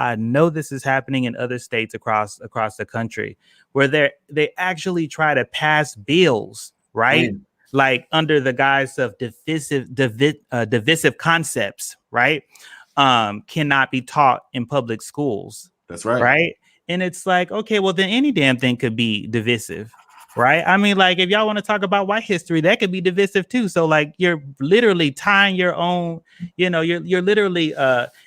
this is happening in other states across the country, where they actually try to pass bills, right? Like under the guise of divisive concepts, right? Cannot be taught in public schools. That's right. Right. And it's like, okay, well, then any damn thing could be divisive. Right. I mean, like, if y'all want to talk about white history, that could be divisive, too. So, like, you're literally tying your own, you know, you're literally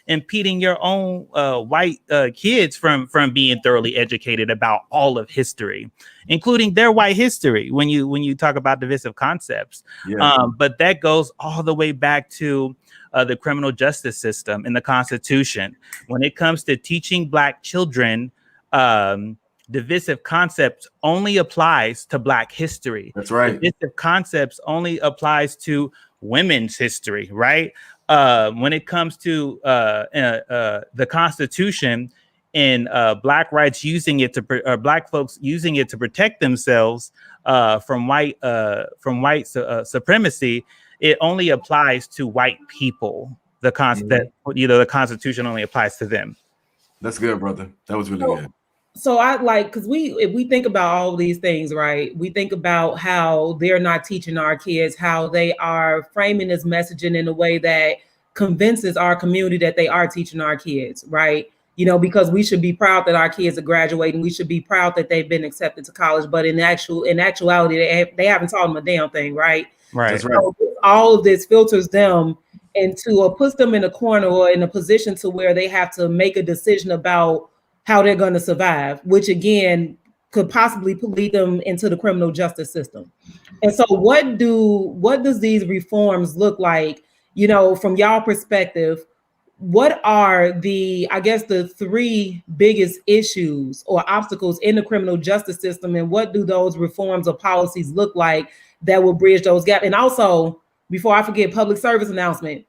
impeding your own white kids from being thoroughly educated about all of history, including their white history when you talk about divisive concepts. But that goes all the way back to the criminal justice system and the Constitution. When it comes to teaching Black children, divisive concepts only applies to Black history. That's right. Divisive concepts only applies to women's history, right? When it comes to the Constitution and Black rights using it to Black folks using it to protect themselves from white supremacy, it only applies to white people. The Constitution only applies to them. That's good, brother. That was really good. So I like, because if we think about all these things, right? We think about how they're not teaching our kids, how they are framing this messaging in a way that convinces our community that they are teaching our kids, right? You know, because we should be proud that our kids are graduating. We should be proud that they've been accepted to college. But in actuality, they haven't taught them a damn thing, right? Right. That's right. So all of this filters them into or puts them in a corner or in a position to where they have to make a decision about how they're going to survive, which again could possibly lead them into the criminal justice system. And so what does these reforms look like, from y'all perspective? What are the three biggest issues or obstacles in the criminal justice system, and what do those reforms or policies look like that will bridge those gaps? And also, before I forget, public service announcement.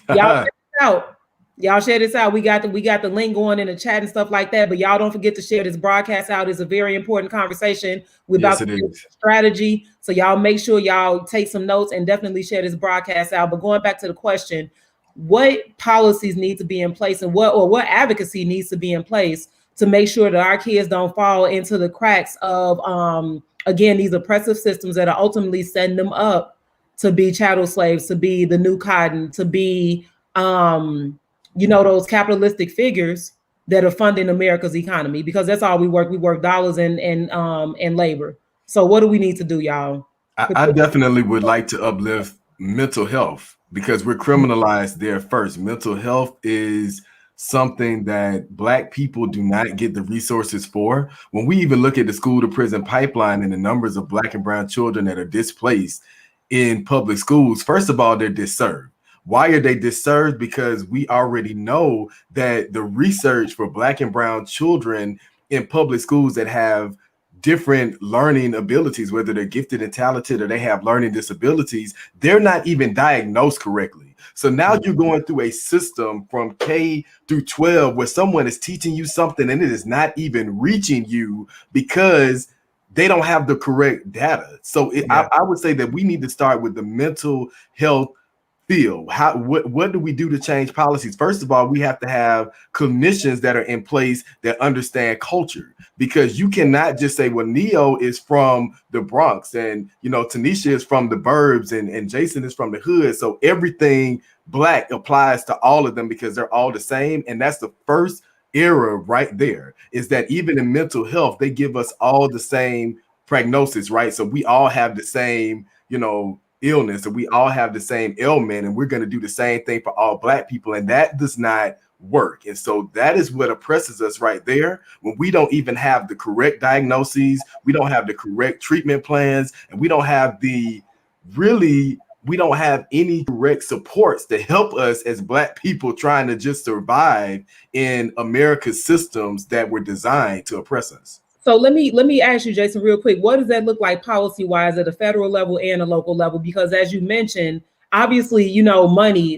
Y'all check this out. Y'all share this out. We got the link going in the chat and stuff like that. But y'all don't forget to share this broadcast out. It's a very important conversation. We're about to do strategy. So y'all make sure y'all take some notes and definitely share this broadcast out. But going back to the question, what policies need to be in place, and what advocacy needs to be in place to make sure that our kids don't fall into the cracks of again, these oppressive systems that are ultimately setting them up to be chattel slaves, to be the new cotton, to be those capitalistic figures that are funding America's economy, because that's all we work. We work dollars and labor. So what do we need to do, y'all? I definitely would like to uplift mental health, because we're criminalized there first. Mental health is something that Black people do not get the resources for. When we even look at the school to prison pipeline and the numbers of Black and brown children that are displaced in public schools, first of all, they're disserved. Why are they disserved? Because we already know that the research for Black and brown children in public schools that have different learning abilities, whether they're gifted and talented or they have learning disabilities, they're not even diagnosed correctly. So now you're going through a system from K through 12 where someone is teaching you something and it is not even reaching you because they don't have the correct data. So I would say that we need to start with the mental health field. What do we do to change policies? First of all, we have to have clinicians that are in place that understand culture, because you cannot just say, well, Neo is from the Bronx and Tanesha is from the burbs and Jason is from the hood, so everything Black applies to all of them because they're all the same. And that's the first error right there, is that even in mental health, they give us all the same prognosis, right? So we all have the same, illness, and we all have the same ailment, and we're going to do the same thing for all Black people, and that does not work. And so that is what oppresses us right there, when we don't even have the correct diagnoses, we don't have the correct treatment plans, and we don't have any correct supports to help us as Black people trying to just survive in America's systems that were designed to oppress us. So let me ask you, Jason, real quick. What does that look like policy-wise at a federal level and a local level? Because as you mentioned, obviously,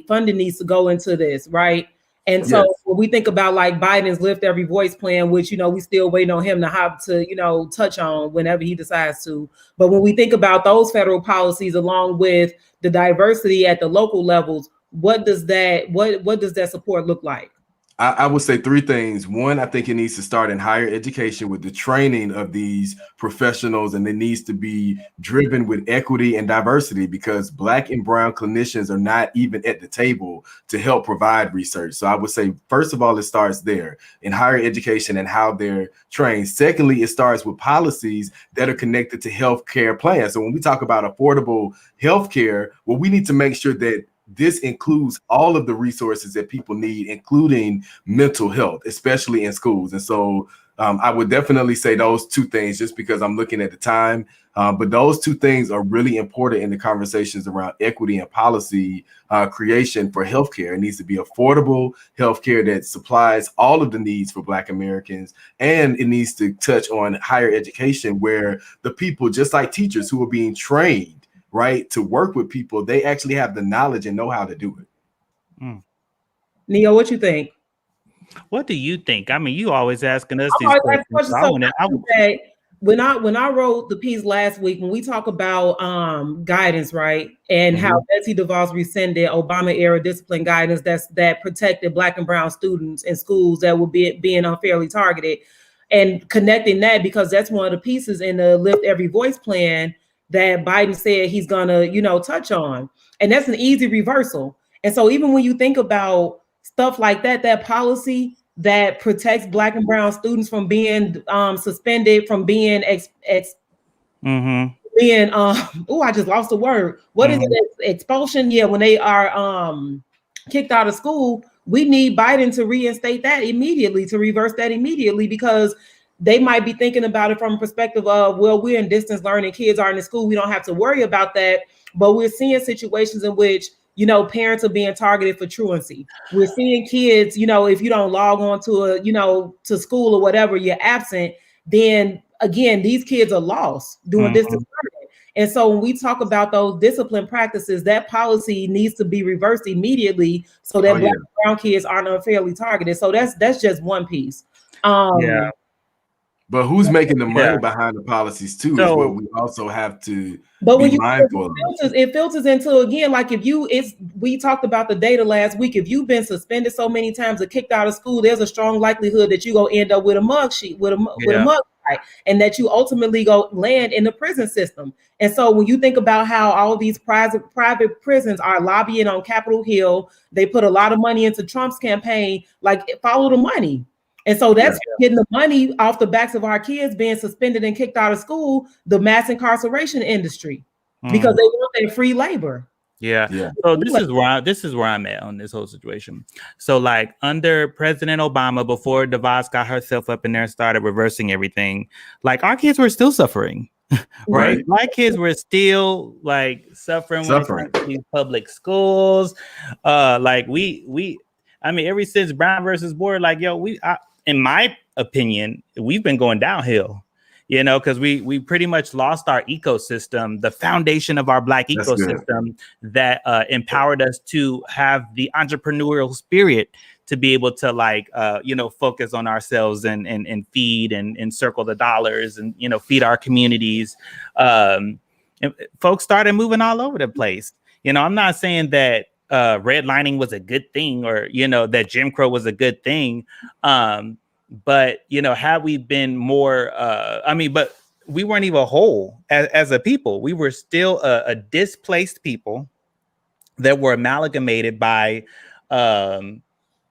funding needs to go into this, right? And so when we think about like Biden's Lift Every Voice plan, which, we still waiting on him to have to, touch on whenever he decides to. But when we think about those federal policies along with the diversity at the local levels, what does that support look like? I would say three things. One, I think it needs to start in higher education with the training of these professionals, and it needs to be driven with equity and diversity, because Black and brown clinicians are not even at the table to help provide research. So I would say, first of all, it starts there in higher education and how they're trained. Secondly, it starts with policies that are connected to healthcare plans. So when we talk about affordable healthcare, well, we need to make sure that this includes all of the resources that people need, including mental health, especially in schools. And so I would definitely say those two things, just because I'm looking at the time. But those two things are really important in the conversations around equity and policy creation for healthcare. It needs to be affordable healthcare that supplies all of the needs for Black Americans. And it needs to touch on higher education, where the people, just like teachers who are being trained, right, to work with people, they actually have the knowledge and know how to do it. Neo, what you think? What do you think? I mean, you always asking us these questions. When I wrote the piece last week, when we talk about guidance, right, and how Betsy DeVos rescinded Obama era discipline guidance that protected Black and brown students in schools that were being unfairly targeted, and connecting that, because that's one of the pieces in the Lift Every Voice plan that Biden said he's gonna, touch on. And that's an easy reversal. And so even when you think about stuff like that, that policy that protects Black and brown students from being suspended, from being being I just lost the word. What is it? Expulsion? Yeah, when they are kicked out of school, we need Biden to reinstate that immediately, to reverse that immediately, because they might be thinking about it from a perspective of, well, we're in distance learning, kids are in school, we don't have to worry about that. But we're seeing situations in which, you know, parents are being targeted for truancy. We're seeing kids, you know, if you don't log on to to school or whatever, you're absent, then again, these kids are lost doing distance learning. And so when we talk about those discipline practices, that policy needs to be reversed immediately so that Black and brown kids aren't unfairly targeted. So that's just one piece. But who's making the money behind the policies too is what we also have to be mindful of. It filters into, again, like we talked about the data last week. If you've been suspended so many times or kicked out of school, there's a strong likelihood that you go end up with a mug sheet, with a mug, right? And that you ultimately go land in the prison system. And so when you think about how all these private prisons are lobbying on Capitol Hill, they put a lot of money into Trump's campaign, like follow the money. And so that's getting the money off the backs of our kids being suspended and kicked out of school, the mass incarceration industry, because they want their free labor. So this is where I'm at on this whole situation. So like under President Obama, before DeVos got herself up in there and started reversing everything, like our kids were still suffering. Right? My kids were still like suffering when it comes to these public schools. Like I mean, ever since Brown versus Board, like, in my opinion, we've been going downhill, you know, because we pretty much lost our ecosystem, the foundation of our Black ecosystem that empowered us to have the entrepreneurial spirit to be able to focus on ourselves and feed and circle the dollars and, you know, feed our communities. And folks started moving all over the place. You know, I'm not saying that redlining was a good thing or, you know, that Jim Crow was a good thing. But, you know, had we been more, but we weren't even whole as a people. We were still a displaced people that were amalgamated by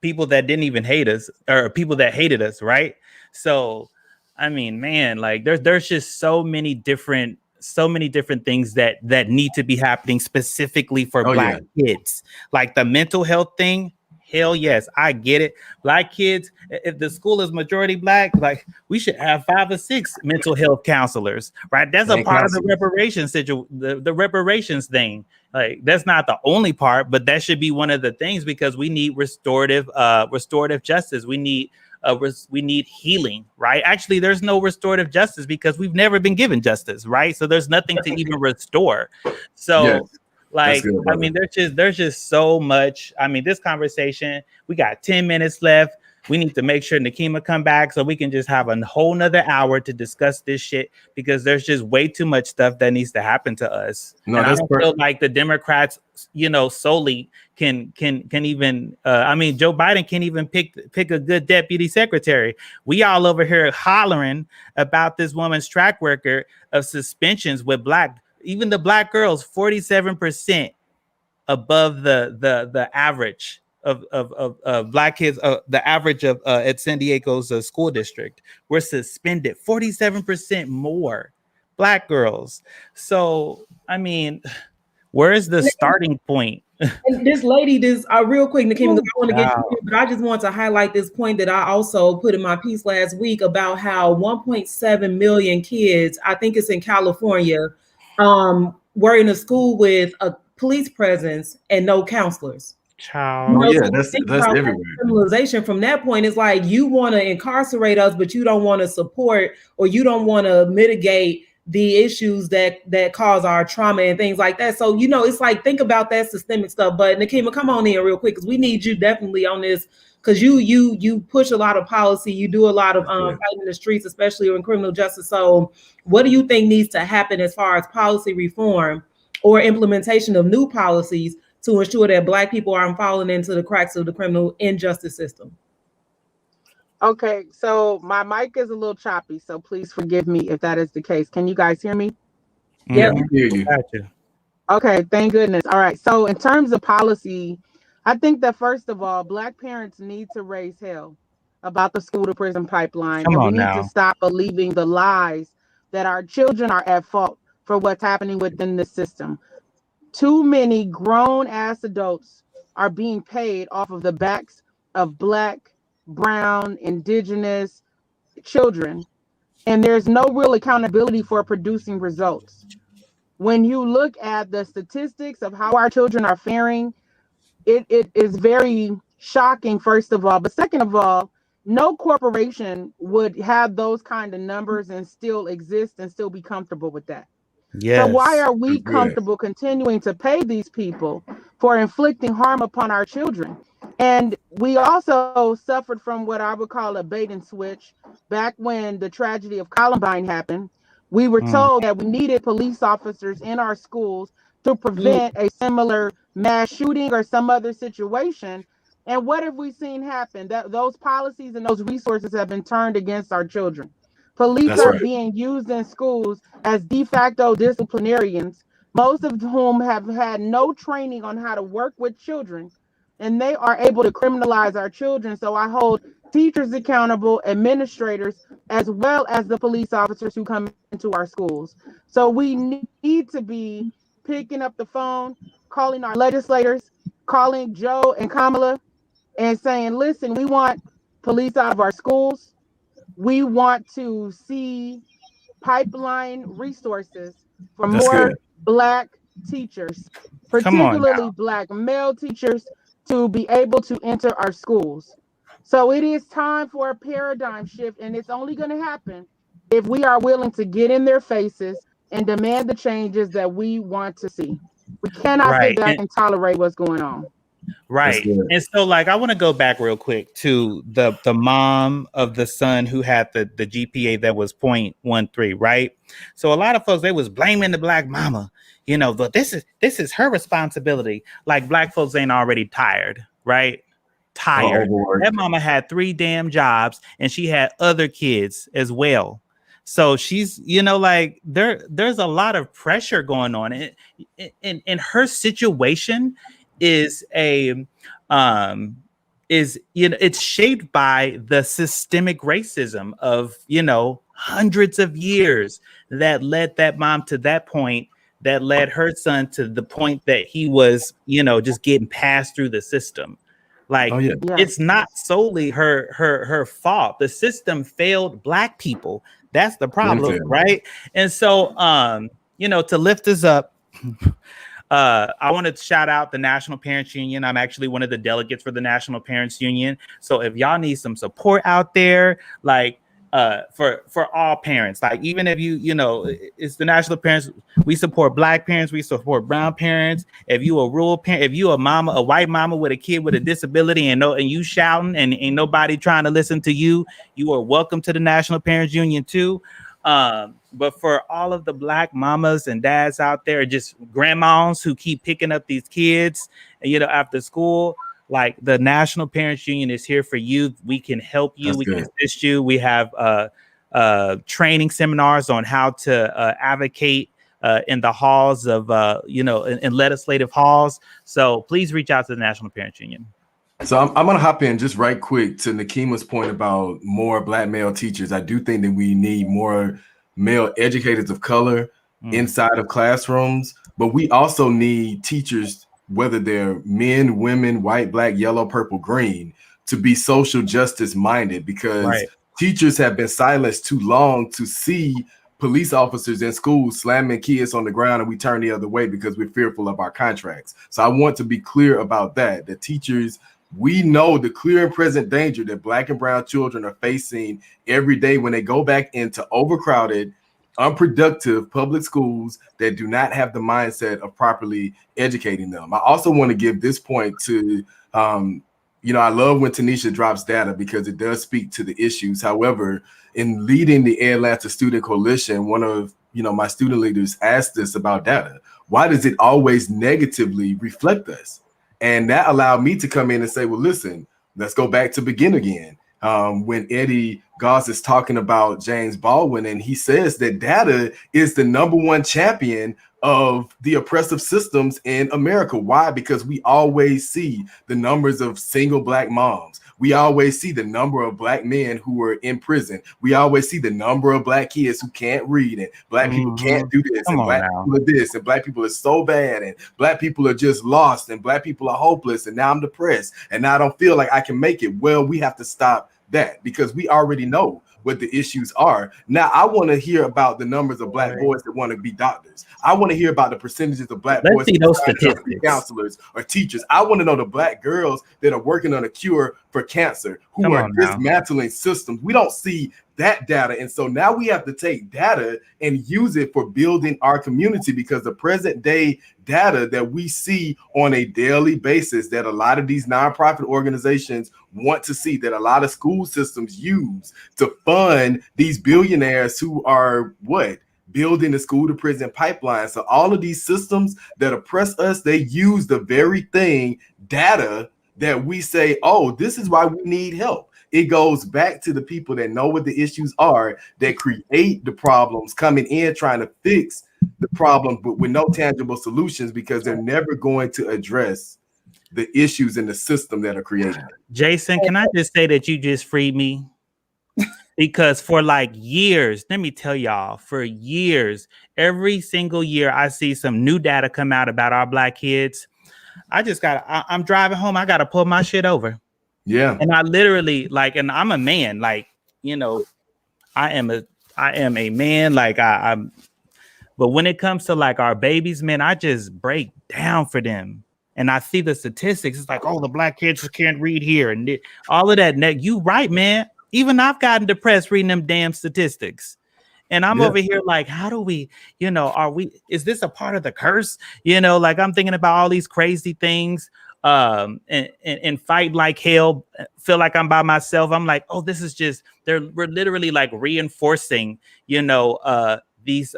people that didn't even hate us or people that hated us. Right. So, I mean, man, like there's just so many different things that need to be happening specifically for Black kids, like the mental health thing. Hell yes, I get it. Black kids, if the school is majority Black, like we should have 5 or 6 mental health counselors, right? That's a part of the reparations the reparations thing. Like that's not the only part, but that should be one of the things, because we need restorative justice. We need healing, right? Actually, there's no restorative justice because we've never been given justice, right? So there's nothing to even restore. So like, I mean, there's just so much. I mean, this conversation, we got 10 minutes left. We need to make sure Nekima come back so we can just have a whole nother hour to discuss this shit, because there's just way too much stuff that needs to happen to us. No, and I don't feel like the Democrats, you know, solely can even. Joe Biden can't even pick a good deputy secretary. We all over here hollering about this woman's track record of suspensions with even the Black girls, 47% above the average of Black kids, the average of at San Diego's school district. We're suspended 47% more Black girls. So, I mean, where is the starting point? And this lady, real quick, Nekima, I want to get you here, but I just want to highlight this point that I also put in my piece last week about how 1.7 million kids, I think it's in California, were in a school with a police presence and no counselors. That's everywhere. Criminalization from that point is like, you want to incarcerate us, but you don't want to support or you don't want to mitigate the issues that cause our trauma and things like that. So, you know, it's like, think about that systemic stuff. But Nekima, come on in real quick, because we need you definitely on this, because you push a lot of policy, you do a lot of fighting in the streets, especially in criminal justice. So what do you think needs to happen as far as policy reform or implementation of new policies to ensure that Black people aren't falling into the cracks of the criminal injustice system? Okay, so my mic is a little choppy, so please forgive me if that is the case. Can you guys hear me? Yeah, I hear you. Gotcha. Okay, thank goodness. All right, so in terms of policy, I think that first of all, Black parents need to raise hell about the school to prison pipeline. We need to stop believing the lies that our children are at fault for what's happening within the system. Too many grown-ass adults are being paid off of the backs of Black, brown, indigenous children, and there's no real accountability for producing results. When you look at the statistics of how our children are faring, it is very shocking, first of all. But second of all, no corporation would have those kind of numbers and still exist and still be comfortable with that. Yes. So why are we comfortable continuing to pay these people for inflicting harm upon our children? And we also suffered from what I would call a bait and switch. Back when the tragedy of Columbine happened, we were told that we needed police officers in our schools to prevent a similar mass shooting or some other situation. And what have we seen happen? That those policies and those resources have been turned against our children. Police are being used in schools as de facto disciplinarians, most of whom have had no training on how to work with children, and they are able to criminalize our children. So I hold teachers accountable, administrators, as well as the police officers who come into our schools. So we need to be picking up the phone, calling our legislators, calling Joe and Kamala, and saying, listen, we want police out of our schools. We want to see pipeline resources for more Black teachers, particularly Black male teachers, to be able to enter our schools. So it is time for a paradigm shift, and it's only going to happen if we are willing to get in their faces and demand the changes that we want to see. We cannot sit back and tolerate what's going on. Right. And so like I want to go back real quick to the mom of the son who had the GPA that was 0.13, right? So a lot of folks, they was blaming the Black mama, you know, but this is her responsibility. Like Black folks ain't already tired, right? Tired. That mama had 3 damn jobs and she had other kids as well. So she's, you know, like there's a lot of pressure going on in her situation. Is you know, it's shaped by the systemic racism of, you know, hundreds of years that led that mom to that point, that led her son to the point that he was, you know, just getting passed through the system. Like it's not solely her fault. The system failed Black people. That's the problem, right? And so you know, to lift us up, I want to shout out the National Parents Union. I'm actually one of the delegates for the National Parents Union. So if y'all need some support out there, like for all parents, like even if you know, it's the National Parents, we support Black parents, we support brown parents. If you a rural parent, if you a mama, a white mama with a kid with a disability and you shouting and ain't nobody trying to listen to you, you are welcome to the National Parents Union too. But for all of the Black mamas and dads out there, just grandmas who keep picking up these kids, you know, after school, like the National Parents Union is here for you. We can help you. We can assist you. We have training seminars on how to advocate in the halls of, you know, in legislative halls. So please reach out to the National Parents Union. So I'm going to hop in just right quick to Nekima's point about more Black male teachers. I do think that we need more male educators of color inside of classrooms, but we also need teachers, whether they're men, women, white, Black, yellow, purple, green, to be social justice minded, because teachers have been silenced too long to see police officers in schools slamming kids on the ground, and we turn the other way because we're fearful of our contracts. So I want to be clear about that. The teachers, we know the clear and present danger that Black and brown children are facing every day when they go back into overcrowded, unproductive public schools that do not have the mindset of properly educating them. I also want to give this point to, you know, I love when Tanesha drops data because it does speak to the issues. However, in leading the Atlanta Student Coalition, one of, you know, my student leaders asked us about data. Why does it always negatively reflect us? And that allowed me to come in and say, well, listen, let's go back to begin again. When Eddie Goss is talking about James Baldwin, and he says that data is the #1 champion of the oppressive systems in America. Why? Because we always see the numbers of single Black moms. we always see the number of black men who are in prison. We always see the number of black kids who can't read, and black people can't do this, and black people are this, and black people are so bad, and black people are just lost, and black people are hopeless, and now I'm depressed, and now I don't feel like I can make it. Well, we have to stop that because we already know what the issues are. Now, I want to hear about the numbers of black boys that want to be doctors. I want to hear about the percentages of black boys see those statistics. Counselors or teachers. I want to know the black girls that are working on a cure for cancer, who are dismantling systems. We don't see that data. And so now we have to take data and use it for building our community, because the present day data that we see on a daily basis, that a lot of these nonprofit organizations want to see, that a lot of school systems use to fund these billionaires who are building the school to prison pipeline. So all of these systems that oppress us, they use the very thing, data, that we say, oh, this is why we need help. It goes back to the people that know what the issues are, that create the problems, coming in trying to fix the problem, but with no tangible solutions, because they're never going to address the issues in the system that are created. Jason, can I just say that you just freed me? Because for like years, let me tell y'all, for years, every single year, I see some new data come out about our black kids. I'm driving home, I got to pull my shit over. Yeah. And I literally and I'm a man, I am a man, but when it comes to like our babies, man, I just break down for them. And I see the statistics. It's like, oh, the black kids just read here and all of that. You right, man. Even I've gotten depressed reading them damn statistics. And I'm over here like, how do we, is this a part of the curse? I'm thinking about all these crazy things. And fight like hell, feel like I'm by myself. I'm like, oh, this is just, we're literally like reinforcing, these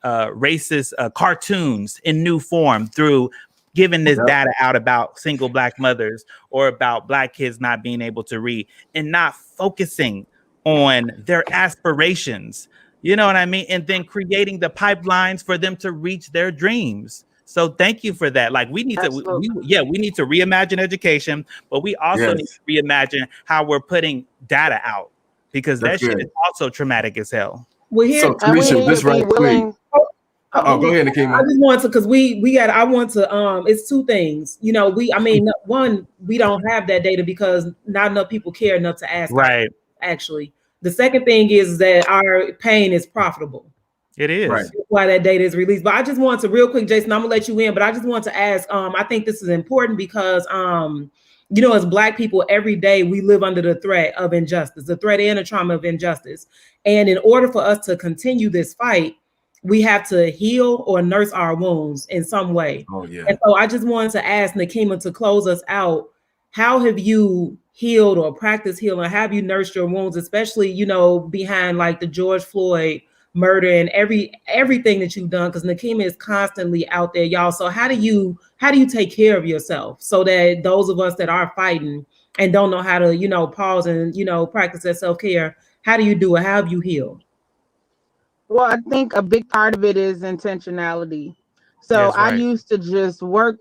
racist cartoons in new form through giving this data out about single black mothers or about black kids not being able to read and not focusing on their aspirations. You know what I mean? And then creating the pipelines for them to reach their dreams. So thank you for that. Like we need to reimagine education, but we also need to reimagine how we're putting data out, because that shit is also traumatic as hell. Well, here, so Tanesha, this right quick. Oh, go ahead, Nekima. I just want to, because I want to, it's two things. One, we don't have that data because not enough people care enough to ask. Right. Actually. The second thing is that our pain is profitable. It is. Right. That's why that data is released. But I just want to, real quick, Jason, I'm gonna let you in, but I just want to ask, I think this is important because, as Black people, every day we live under the threat of injustice, the threat and the trauma of injustice. And in order for us to continue this fight, we have to heal or nurse our wounds in some way. Oh, yeah. And so I just wanted to ask Nekima to close us out. How have you healed or practiced healing? Have you nursed your wounds, especially, behind like the George Floyd murder and everything that you've done? Because Nekima is constantly out there, y'all. So how do you take care of yourself so that those of us that are fighting and don't know how to, pause and, practice that self-care, how do you do it? How have you healed? Well, I think a big part of it is intentionality. So I used to just work,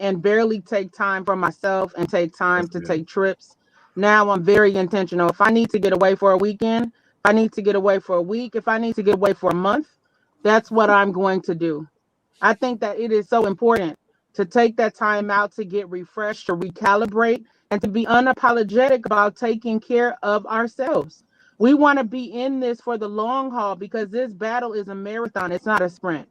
and barely take time for myself and take time to take trips. Now I'm very intentional. If I need to get away for a weekend, if I need to get away for a week, if I need to get away for a month, that's what I'm going to do. I think that it is so important to take that time out to get refreshed, to recalibrate, and to be unapologetic about taking care of ourselves. We want to be in this for the long haul because this battle is a marathon. It's not a sprint.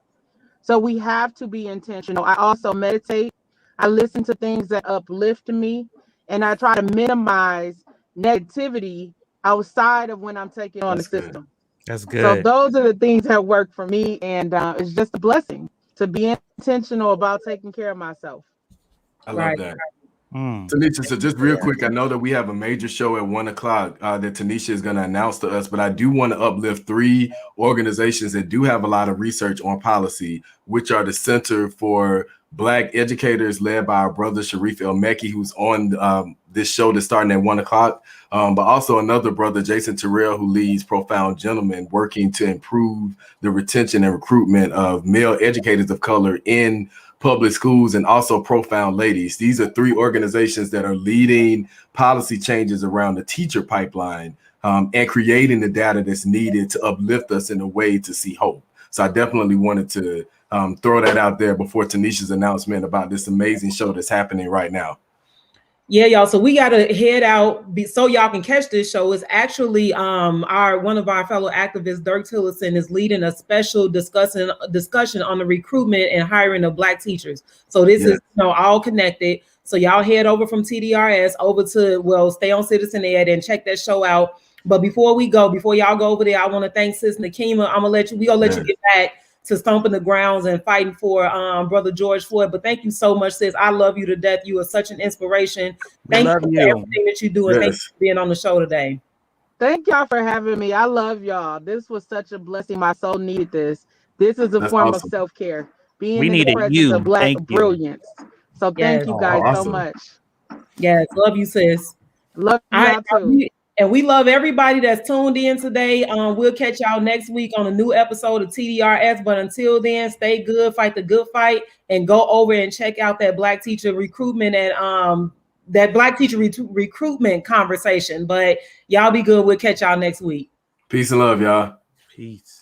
So we have to be intentional. I also meditate. I listen to things that uplift me, and I try to minimize negativity outside of when I'm taking on the system. That's good. So those are the things that work for me, and it's just a blessing to be intentional about taking care of myself. I love that. Tanesha, so just real quick, I know that we have a major show at 1:00 that Tanesha is going to announce to us, but I do want to uplift 3 organizations that do have a lot of research on policy, which are the Center for Black Educators, led by our brother Sharif El-Mekki, who's on this show that's starting at 1:00, but also another brother, Jason Terrell, who leads Profound Gentlemen, working to improve the retention and recruitment of male educators of color in Public Schools, and also Profound Ladies. These are 3 organizations that are leading policy changes around the teacher pipeline and creating the data that's needed to uplift us in a way to see hope. So I definitely wanted to throw that out there before Tanesha's announcement about this amazing show that's happening right now. Yeah, y'all. So we got to head out so y'all can catch this show. It's actually one of our fellow activists, Dirk Tillerson, is leading a special discussion on the recruitment and hiring of Black teachers. So this is all connected. So y'all head over from TDRS over to stay on Citizen Ed and check that show out. But before y'all go over there, I want to thank Sis Nekima. We gonna let you get back to stomping the grounds and fighting for Brother George Floyd. But thank you so much, sis. I love you to death. You are such an inspiration. Thank you for everything that you do, and thank you for being on the show today. Thank y'all for having me. I love y'all. This was such a blessing. My soul needed this. This is a form of self-care. Being in the presence of Black brilliance. So thank you guys so much. Yes, love you, sis. Love y'all too. And we love everybody that's tuned in today. We'll catch y'all next week on a new episode of TDRS. But until then, stay good, fight the good fight, and go over and check out that Black teacher recruitment and that Black teacher recruitment conversation. But y'all be good. We'll catch y'all next week. Peace and love, y'all. Peace.